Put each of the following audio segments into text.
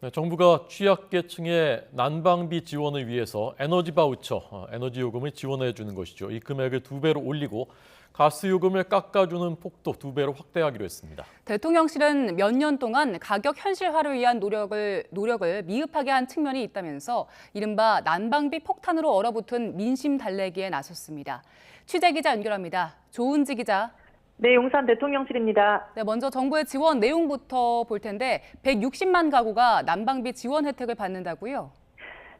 네, 정부가 취약계층의 난방비 지원을 위해서 에너지 바우처, 에너지 요금을 지원해 주는 것이죠. 이 금액을 2배로 올리고 가스 요금을 깎아주는 폭도 2배로 확대하기로 했습니다. 대통령실은 몇 년 동안 가격 현실화를 위한 노력을 미흡하게 한 측면이 있다면서 이른바 난방비 폭탄으로 얼어붙은 민심 달래기에 나섰습니다. 취재 기자 연결합니다. 조은지 기자. 네, 용산 대통령실입니다. 네, 먼저 정부의 지원 내용부터 볼 텐데 160만 가구가 난방비 지원 혜택을 받는다고요?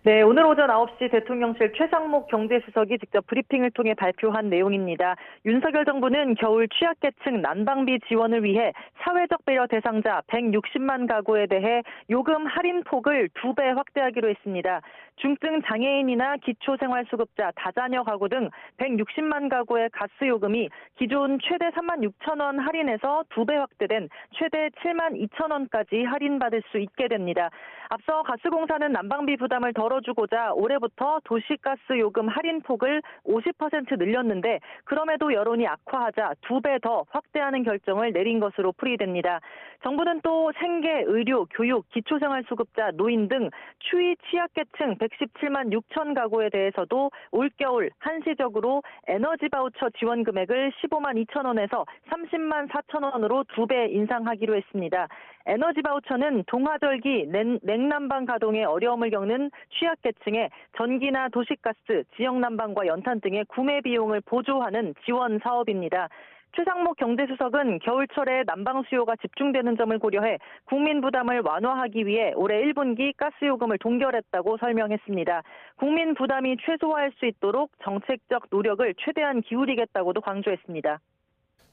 네, 오늘 오전 9시 대통령실 최상목 경제수석이 직접 브리핑을 통해 발표한 내용입니다. 윤석열 정부는 겨울 취약계층 난방비 지원을 위해 사회적 배려 대상자 160만 가구에 대해 요금 할인 폭을 2배 확대하기로 했습니다. 중증 장애인이나 기초생활수급자, 다자녀 가구 등 160만 가구의 가스 요금이 기존 최대 3만 6천 원 할인해서 2배 확대된 최대 7만 2천 원까지 할인받을 수 있게 됩니다. 앞서 가스공사는 난방비 부담을 덜어주고자 올해부터 도시가스 요금 할인 폭을 50% 늘렸는데 그럼에도 여론이 악화하자 2배 더 확대하는 결정을 내린 것으로 풀이됩니다. 정부는 또 생계, 의료, 교육, 기초생활수급자, 노인 등 추위 취약계층 117만 6천 가구에 대해서도 올겨울 한시적으로 에너지 바우처 지원 금액을 15만 2천 원에서 30만 4천 원으로 2배 인상하기로 했습니다. 에너지 바우처는 동화절기 냉난방 가동에 어려움을 겪는 취약계층에 전기나 도시가스, 지역난방과 연탄 등의 구매 비용을 보조하는 지원 사업입니다. 최상목 경제수석은 겨울철에 난방 수요가 집중되는 점을 고려해 국민 부담을 완화하기 위해 올해 1분기 가스요금을 동결했다고 설명했습니다. 국민 부담이 최소화할 수 있도록 정책적 노력을 최대한 기울이겠다고도 강조했습니다.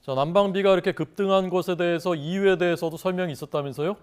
자, 난방비가 이렇게 급등한 것에 대해서 이유에 대해서도 설명이 있었다면서요?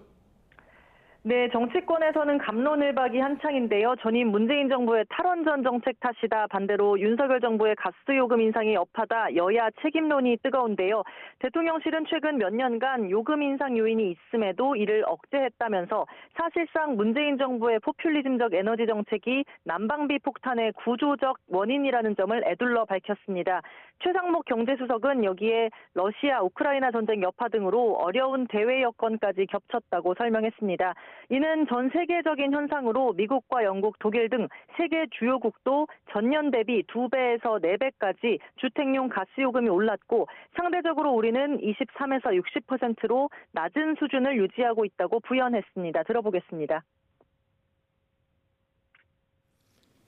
네, 정치권에서는 갑론을박이 한창인데요. 전임 문재인 정부의 탈원전 정책 탓이다. 반대로 윤석열 정부의 가스요금 인상이 여파다. 여야 책임론이 뜨거운데요. 대통령실은 최근 몇 년간 요금 인상 요인이 있음에도 이를 억제했다면서 사실상 문재인 정부의 포퓰리즘적 에너지 정책이 난방비 폭탄의 구조적 원인이라는 점을 에둘러 밝혔습니다. 최상목 경제수석은 여기에 러시아, 우크라이나 전쟁 여파 등으로 어려운 대외 여건까지 겹쳤다고 설명했습니다. 이는 전 세계적인 현상으로 미국과 영국, 독일 등 세계 주요국도 전년 대비 2배에서 4배까지 주택용 가스요금이 올랐고 상대적으로 우리는 23에서 60%로 낮은 수준을 유지하고 있다고 부연했습니다. 들어보겠습니다.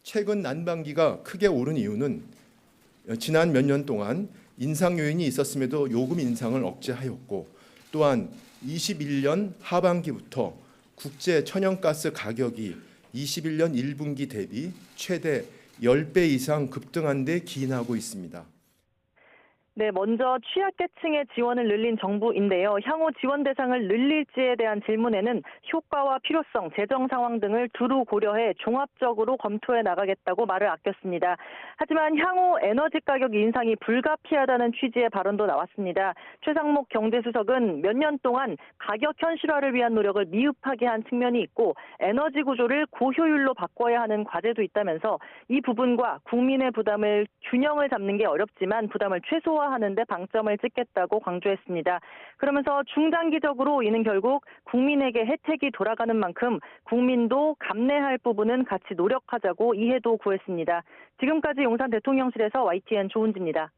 최근 난방비가 크게 오른 이유는 지난 몇 년 동안 인상 요인이 있었음에도 요금 인상을 억제하였고 또한 21년 하반기부터 국제 천연가스 가격이 21년 1분기 대비 최대 10배 이상 급등한 데 기인하고 있습니다. 네, 먼저 취약계층의 지원을 늘린 정부인데요. 향후 지원 대상을 늘릴지에 대한 질문에는 효과와 필요성, 재정 상황 등을 두루 고려해 종합적으로 검토해 나가겠다고 말을 아꼈습니다. 하지만 향후 에너지 가격 인상이 불가피하다는 취지의 발언도 나왔습니다. 최상목 경제수석은 몇 년 동안 가격 현실화를 위한 노력을 미흡하게 한 측면이 있고 에너지 구조를 고효율로 바꿔야 하는 과제도 있다면서 이 부분과 국민의 부담을 균형을 잡는 게 어렵지만 부담을 최소화하는 데 방점을 찍겠다고 강조했습니다. 그러면서 중장기적으로 이는 결국 국민에게 혜택이 돌아가는 만큼 국민도 감내할 부분은 같이 노력하자고 이해도 구했습니다. 지금까지 용산 대통령실에서 YTN 조은지입니다.